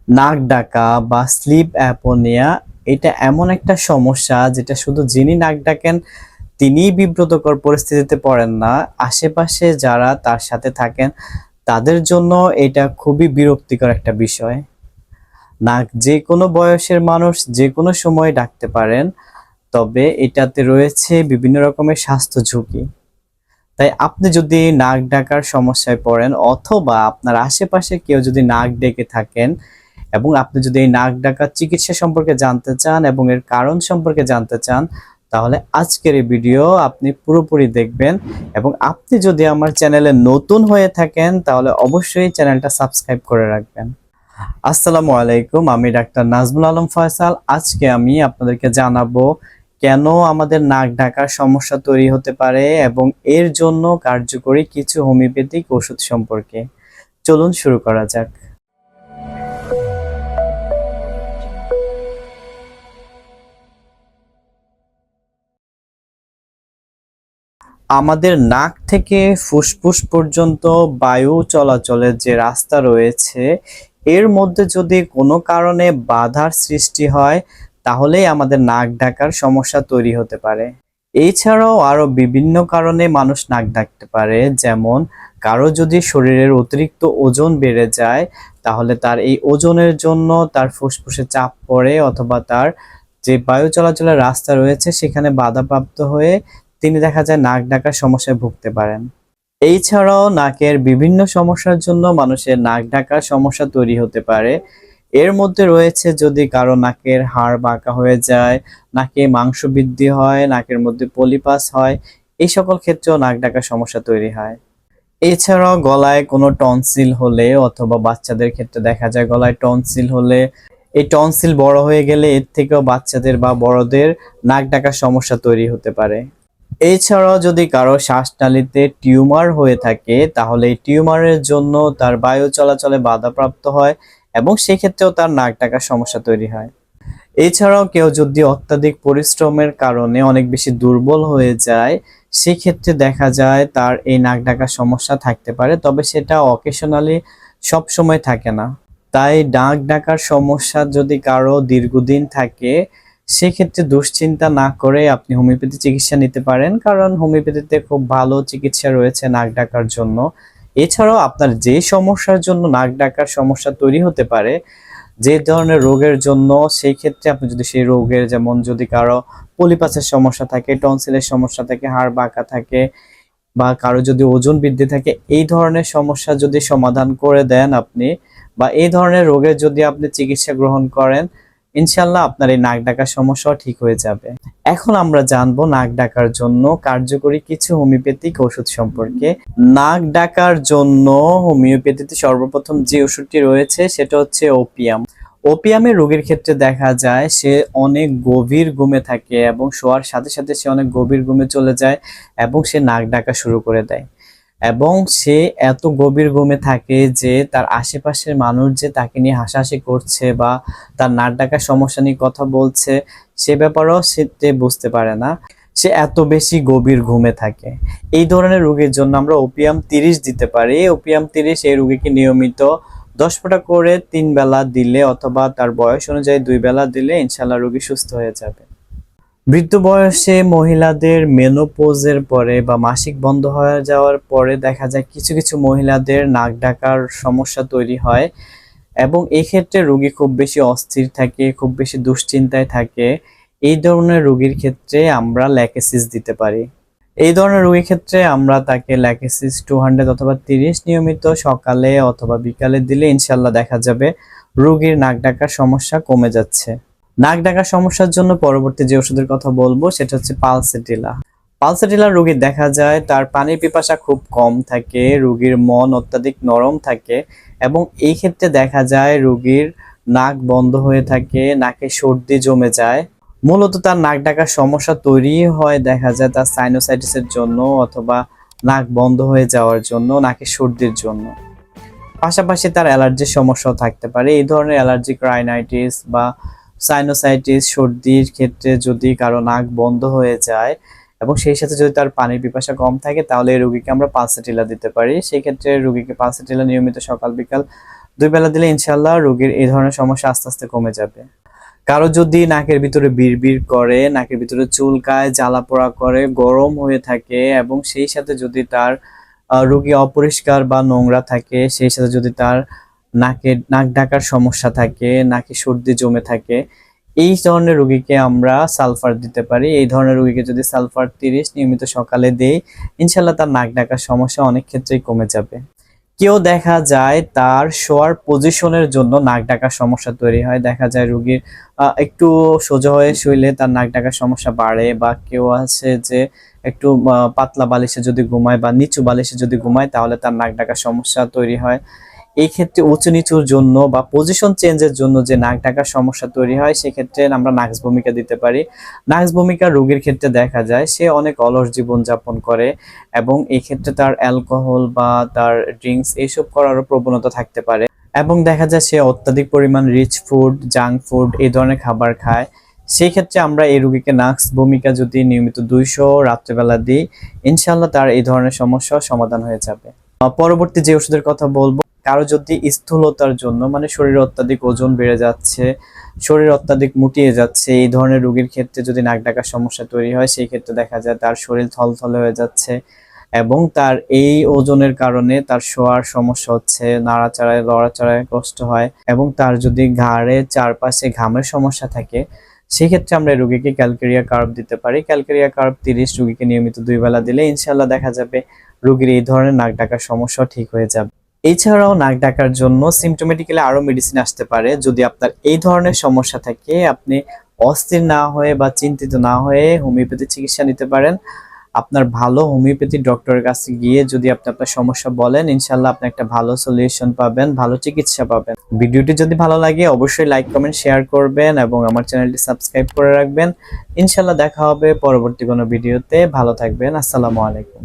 নাক ডাকা বা স্লিপ অ্যাপনিয়া এটা এমন একটা সমস্যা যেটা শুধু যিনি নাক ডাকেন তিনিই বিব্রতকর পরিস্থিতিতে পড়েন না, আশেপাশে যারা তার সাথে থাকেন তাদের জন্য এটা খুবই বিরক্তিকর একটা বিষয়। নাক যে কোনো বয়সের মানুষ যে কোনো সময় ডাকতে পারেন, তবে এটাতে রয়েছে বিভিন্ন রকমের স্বাস্থ্য ঝুঁকি। তাই আপনি যদি নাক ডাকার সমস্যায় পড়েন অথবা আপনার আশেপাশে কেউ যদি নাক ডেকে থাকেন এবং আপনি যদি এই নাক ডাকার চিকিৎসা সম্পর্কে জানতে চান এবং এর কারণ সম্পর্কে জানতে চান, তাহলে আজকের এই ভিডিও আপনি পুরোপুরি দেখবেন। এবং আপনি যদি আমার চ্যানেলে নতুন হয়ে থাকেন তাহলে অবশ্যই চ্যানেলটা সাবস্ক্রাইব করে রাখবেন। আসসালামু আলাইকুম, আমি ডাক্তার নাজমুল আলম ফয়সাল। আজকে আমি আপনাদেরকে জানাবো কেন আমাদের নাক ডাকার সমস্যা তৈরি হতে পারে এবং এর জন্য কার্যকরী কিছু হোমিওপ্যাথিক ওষুধ সম্পর্কে। চলুন শুরু করা যাক। আমাদের নাক থেকে ফুসফুস পর্যন্ত বায়ু চলাচলের যে রাস্তা রয়েছে, এর মধ্যে যদি কোনো কারণে বাধার সৃষ্টি হয় তাহলেই আমাদের নাক ডাকার সমস্যা তৈরি হতে পারে। এছাড়াও আরো বিভিন্ন কারণে মানুষ নাক ডাকতে পারে, যেমন কারো যদি শরীরের অতিরিক্ত ওজন বেড়ে যায় তাহলে তার এই ওজনের জন্য তার ফুসফুসে চাপ পড়ে অথবা তার যে বায়ু চলাচলের রাস্তা রয়েছে সেখানে বাধাপ্রাপ্ত হয়ে তিনি দেখা যায় নাক ডাকার সমস্যায় ভুগতে পারেন। এছাড়াও নাকের বিভিন্ন সমস্যার জন্য মানুষের নাক ডাকার সমস্যা তৈরি হতে পারে। এর মধ্যে রয়েছে যদি কারো নাকের হাড় বাঁকা হয়ে যায়, নাকে মাংস বৃদ্ধি হয়, নাকের মধ্যে পলিপাস হয়, এই সকল ক্ষেত্রেও নাক ডাকার সমস্যা তৈরি হয়। এছাড়াও গলায় কোনো টনসিল হলে অথবা বাচ্চাদের ক্ষেত্রে দেখা যায় গলায় টনসিল হলে, এই টনসিল বড় হয়ে গেলে এর থেকেও বাচ্চাদের বা বড়দের নাক ডাকার সমস্যা তৈরি হতে পারে। এছাড়াও যদি কারো শ্বাসনালীতে টিউমার হয়ে থাকে তাহলে এই টিউমারের জন্য তার বায়ু চলাচলে বাধাপ্রাপ্ত হয় এবং সেক্ষেত্রেও তার নাক ডাকার সমস্যা তৈরি হয়। এছাড়াও কেউ যদি অত্যাধিক পরিশ্রমের কারণে অনেক বেশি দুর্বল হয়ে যায়, সেক্ষেত্রে দেখা যায় তার এই নাক ডাকার সমস্যা থাকতে পারে, তবে সেটা অকেশনালি সব সময় থাকে না। তাই নাক ডাকার সমস্যা যদি কারো দীর্ঘদিন থাকে সেক্ষেত্রে দুশ্চিন্তা না করে আপনি হোমিওপ্যাথি চিকিৎসা নিতে পারেন, কারণ হোমিওপ্যাথিতে খুব ভালো চিকিৎসা রয়েছে নাক ডাকার জন্য। এছাড়াও আপনার যে সমস্যার জন্য নাক ডাকার সমস্যা তৈরি হতে পারে, যে ধরনের রোগের জন্য, সেই ক্ষেত্রে আপনি যদি সেই রোগের, যেমন যদি কারো পলিপাসের সমস্যা থাকে, টনসিলের সমস্যা থাকে, হাড় বাঁকা থাকে বা কারো যদি ওজন বৃদ্ধি থাকে, এই ধরনের সমস্যা যদি সমাধান করে দেন আপনি বা এই ধরনের রোগের যদি আপনি চিকিৎসা গ্রহণ করেন, ইনশাল্লাহ আপনার এই নাক ডাকার সমস্যাও ঠিক হয়ে যাবে। এখন আমরা জানবো নাক ডাকার জন্য কার্যকরী কিছু হোমিওপ্যাথিক ওষুধ সম্পর্কে। নাক ডাকার জন্য হোমিওপ্যাথিতে সর্বপ্রথম যে ওষুধটি রয়েছে সেটা হচ্ছে ওপিয়াম। ওপিয়ামের রোগীর ক্ষেত্রে দেখা যায় সে অনেক গভীর ঘুমে থাকে এবং শোয়ার সাথে সাথে সে অনেক গভীর ঘুমে চলে যায় এবং সে নাক ডাকা শুরু করে দেয়। এবং সে এত গভীর ঘুমে থাকে যে তার আশেপাশের মানুষ যে তাকে নিয়ে হাসাহাসি করছে বা তার নাক ডাকার সমস্যা নিয়ে কথা বলছে সে ব্যাপারেও সে বুঝতে পারে না, সে এত বেশি গভীর ঘুমে থাকে। এই ধরনের রোগীর জন্য আমরা ওপিয়াম 30 দিতে পারি। ওপিয়াম 30 এই রোগীকে নিয়মিত 10 ফোঁটা করে 3 বেলা দিলে অথবা তার বয়স অনুযায়ী 2 বেলা দিলে ইনশাল্লাহ রোগী সুস্থ হয়ে যাবে। বৃদ্ধ বয়সে মহিলাদের মেনোপজের পরে বা মাসিক বন্ধ হয়ে যাওয়ার পরে দেখা যায় কিছু কিছু মহিলাদের নাক ডাকার সমস্যা তৈরি হয় এবং এই ক্ষেত্রে রোগী খুব বেশি অস্থির থাকে, খুব বেশি দুশ্চিন্তায় থাকে। এই ধরনের রোগীর ক্ষেত্রে আমরা ল্যাকেসিস দিতে পারি। এই ধরনের রোগীর ক্ষেত্রে আমরা তাকে ল্যাকেসিস 200 অথবা 30 নিয়মিত সকালে অথবা বিকালে দিলে ইনশাল্লাহ দেখা যাবে রোগীর নাক ডাকার সমস্যা কমে যাচ্ছে। নাক ডাকার সমস্যার জন্য পরবর্তী যে ওষুধের কথা বলবো সেটা হচ্ছে পালসেটিলা। পালসেটিলা রোগীর দেখা যায় তার পানির পিপাসা খুব কম থাকে, রোগীর মন অত্যাধিক নরম থাকে এবং এই ক্ষেত্রে দেখা যায় রোগীর নাক বন্ধ হয়ে থাকে, নাকে সর্দি জমে যায়। মূলত তার নাক ডাকার সমস্যা তৈরি হয় দেখা যায় তার সাইনোসাইটিসের জন্য অথবা নাক বন্ধ হয়ে যাওয়ার জন্য, নাকে সর্দির জন্য। পাশাপাশি তার অ্যালার্জির সমস্যাও থাকতে পারে। এই ধরনের অ্যালার্জিক রাইনাইটিস বা সাইনোসাইটিস সর্দির ক্ষেত্রে যদি কারো নাক বন্ধ হয়ে যায় এবং সেই সাথে যদি তার পানির পিপাসা কম থাকে তাহলে এই রোগীকে আমরা পালসেটিলা দিতে পারি। সেই ক্ষেত্রে রোগীকে পালসেটিলা নিয়মিত সকাল বিকাল 2 বেলা দিলে ইনশাআল্লাহ রোগীর এই ধরনের সমস্যা আস্তে আস্তে কমে যাবে। কারো যদি নাকের ভিতরে বিড়বিড় করে, নাকের ভিতরে চুলকায়, জ্বালা-পোড়া করে, গরম হয়ে থাকে এবং সেই সাথে যদি তার রোগী অপরিষ্কার বা নোংরা থাকে, সেই সাথে যদি তার নাক ডাকার সমস্যা থাকে, নাকে সর্দি জমে থাকে, এই ধরনের রোগীকে আমরা সালফার দিতে পারি। এই ধরনের রোগীকে যদি সালফার 30 নিয়মিত সকালে দেই, ইনশাআল্লাহ তার নাক ডাকার সমস্যা অনেক ক্ষেত্রেই কমে যাবে। কেউ দেখা যায় তার শোয়ার পজিশনের জন্য নাক ডাকার সমস্যা তৈরি হয়। দেখা যায় রোগীর একটু সোজা হয়ে শুইলে তার নাক ডাকার সমস্যা বাড়ে, বা কেউ আছে যে একটু পাতলা বালিশে যদি ঘুমায় বা নিচু বালিশে যদি ঘুমায় তাহলে তার নাক ডাকার সমস্যা তৈরি হয়। এই ক্ষেত্রে উঁচু নিচুর জন্য বা পজিশন চেঞ্জের জন্য যে নাক ডাকার সমস্যা তৈরি হয়, সেক্ষেত্রে আমরা নাক্স ভূমিকা দিতে পারি। নাক্স ভূমিকা রোগীর ক্ষেত্রে দেখা যায় সে অনেক অলস জীবন যাপন করে এবং এই ক্ষেত্রে তার অ্যালকোহল বা তার ড্রিঙ্কস এইসব করারও প্রবণতা থাকতে পারে, এবং দেখা যায় সে অত্যাধিক পরিমাণ রিচ ফুড, জাঙ্ক ফুড এই ধরনের খাবার খায়। সেই ক্ষেত্রে আমরা এই রোগীকে নাক্স ভূমিকা যদি নিয়মিত 200 রাত্রেবেলা দিই, ইনশাআল্লাহ তার এই ধরনের সমস্যা সমাধান হয়ে যাবে। পরবর্তী যে ওষুধের কথা বলবো, কারো যদি স্থূলতার জন্য মানে শরীরে অত্যাধিক ওজন বেড়ে যাচ্ছে, শরীর অত্যাধিক মুটিয়ে যাচ্ছে, এই ধরনের রোগীর ক্ষেত্রে যদি নাক ডাকার সমস্যা তৈরি হয়, সেই ক্ষেত্রে দেখা যায় তার শরীর থলথলে হয়ে যাচ্ছে এবং তার এই ওজনের কারণে তার শোয়ার সমস্যা হচ্ছে, নাড়াচাড়ায় লড়াচড়ায় কষ্ট হয়, এবং তার যদি ঘাড়ে চারপাশে ঘামের সমস্যা থাকে, সেক্ষেত্রে আমরা রোগীকে ক্যালকেরিয়া কার্ব দিতে পারি। ক্যালকেরিয়া কার্ব 30 রোগীকে নিয়মিত 2 বেলা দিলে ইনশাআল্লাহ দেখা যাবে রোগীর এই ধরনের নাক ডাকার সমস্যা ঠিক হয়ে যাবে। এছাড়াও নাক ডাকার জন্য সিমটোমেটিক্যালি আরো মেডিসিন আসতে পারে। যদি আপনার এই ধরনের সমস্যা থাকে, আপনি অস্থির না হয়ে বা চিন্তিত না হয়ে হোমিওপ্যাথি চিকিৎসা নিতে পারেন। আপনার ভালো হোমিওপ্যাথি ডক্টরের কাছে গিয়ে যদি আপনি আপনার সমস্যা বলেন, ইনশাআল্লাহ আপনি একটা ভালো সলিউশন পাবেন, ভালো চিকিৎসা পাবেন। ভিডিওটি যদি ভালো লাগে অবশ্যই লাইক, কমেন্ট, শেয়ার করবেন এবং আমার চ্যানেলটি সাবস্ক্রাইব করে রাখবেন। ইনশাআল্লাহ দেখা হবে পরবর্তী কোনো ভিডিওতে। ভালো থাকবেন। আসসালামু আলাইকুম।